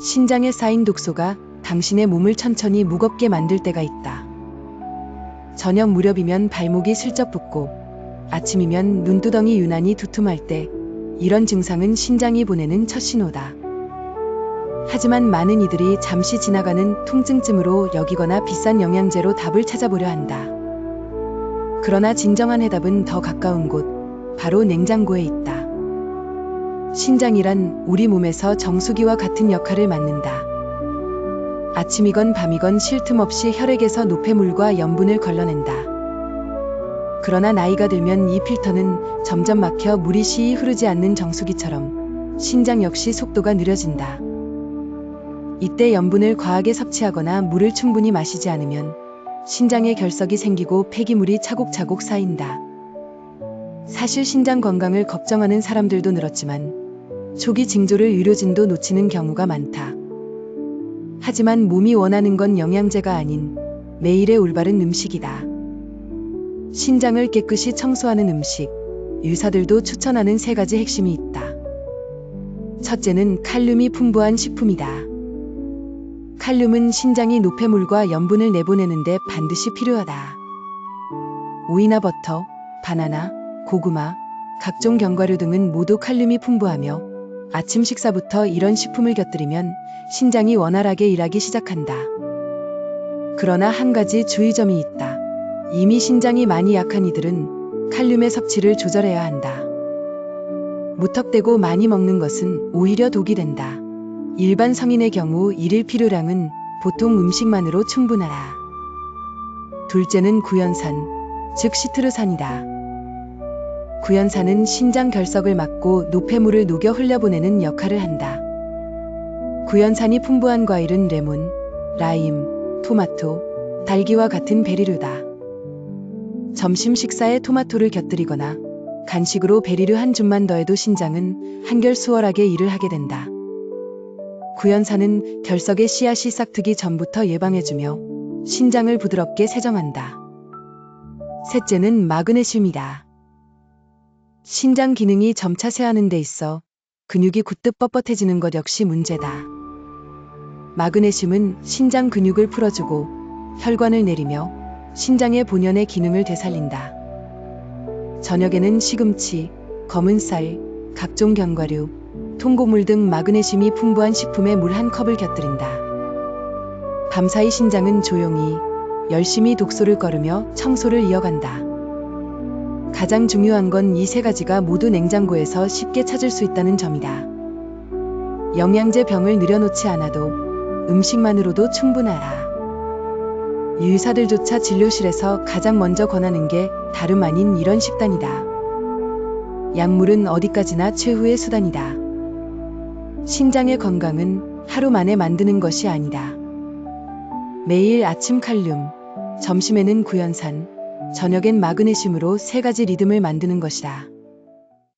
신장에 쌓인 독소가 당신의 몸을 천천히 무겁게 만들 때가 있다. 저녁 무렵이면 발목이 슬쩍 붓고 아침이면 눈두덩이 유난히 두툼할 때 이런 증상은 신장이 보내는 첫 신호다. 하지만 많은 이들이 잠시 지나가는 통증쯤으로 여기거나 비싼 영양제로 답을 찾아보려 한다. 그러나 진정한 해답은 더 가까운 곳, 바로 냉장고에 있다. 신장이란 우리 몸에서 정수기와 같은 역할을 맡는다. 아침이건 밤이건 쉴 틈 없이 혈액에서 노폐물과 염분을 걸러낸다. 그러나 나이가 들면 이 필터는 점점 막혀 물이 시히 흐르지 않는 정수기처럼 신장 역시 속도가 느려진다. 이때 염분을 과하게 섭취하거나 물을 충분히 마시지 않으면 신장에 결석이 생기고 폐기물이 차곡차곡 쌓인다. 사실 신장 건강을 걱정하는 사람들도 늘었지만 초기 징조를 의료진도 놓치는 경우가 많다. 하지만 몸이 원하는 건 영양제가 아닌 매일의 올바른 음식이다. 신장을 깨끗이 청소하는 음식, 의사들도 추천하는 3가지 핵심이 있다. 첫째는 칼륨이 풍부한 식품이다. 칼륨은 신장이 노폐물과 염분을 내보내는데 반드시 필요하다. 오이나 버터, 바나나, 고구마, 각종 견과류 등은 모두 칼륨이 풍부하며 아침 식사부터 이런 식품을 곁들이면 신장이 원활하게 일하기 시작한다. 그러나 한 가지 주의점이 있다. 이미 신장이 많이 약한 이들은 칼륨의 섭취를 조절해야 한다. 무턱대고 많이 먹는 것은 오히려 독이 된다. 일반 성인의 경우 일일 필요량은 보통 음식만으로 충분하다. 둘째는 구연산, 즉 시트르산이다. 구연산은 신장 결석을 막고 노폐물을 녹여 흘려보내는 역할을 한다. 구연산이 풍부한 과일은 레몬, 라임, 토마토, 딸기와 같은 베리류다. 점심 식사에 토마토를 곁들이거나 간식으로 베리류 한 줌만 더해도 신장은 한결 수월하게 일을 하게 된다. 구연산은 결석의 씨앗이 싹트기 전부터 예방해주며 신장을 부드럽게 세정한다. 셋째는 마그네슘이다. 신장 기능이 점차 쇠하는 데 있어 근육이 굳듯 뻣뻣해지는 것 역시 문제다. 마그네슘은 신장 근육을 풀어주고 혈관을 내리며 신장의 본연의 기능을 되살린다. 저녁에는 시금치, 검은 쌀, 각종 견과류, 통곡물 등 마그네슘이 풍부한 식품에 물 한 컵을 곁들인다. 밤사이 신장은 조용히, 열심히 독소를 꺼르며 청소를 이어간다. 가장 중요한 건 이 3가지가 모두 냉장고에서 쉽게 찾을 수 있다는 점이다. 영양제 병을 늘여놓지 않아도 음식만으로도 충분하다. 의사들조차 진료실에서 가장 먼저 권하는 게 다름 아닌 이런 식단이다. 약물은 어디까지나 최후의 수단이다. 신장의 건강은 하루 만에 만드는 것이 아니다. 매일 아침 칼륨, 점심에는 구연산, 저녁엔 마그네슘으로 3가지 리듬을 만드는 것이다.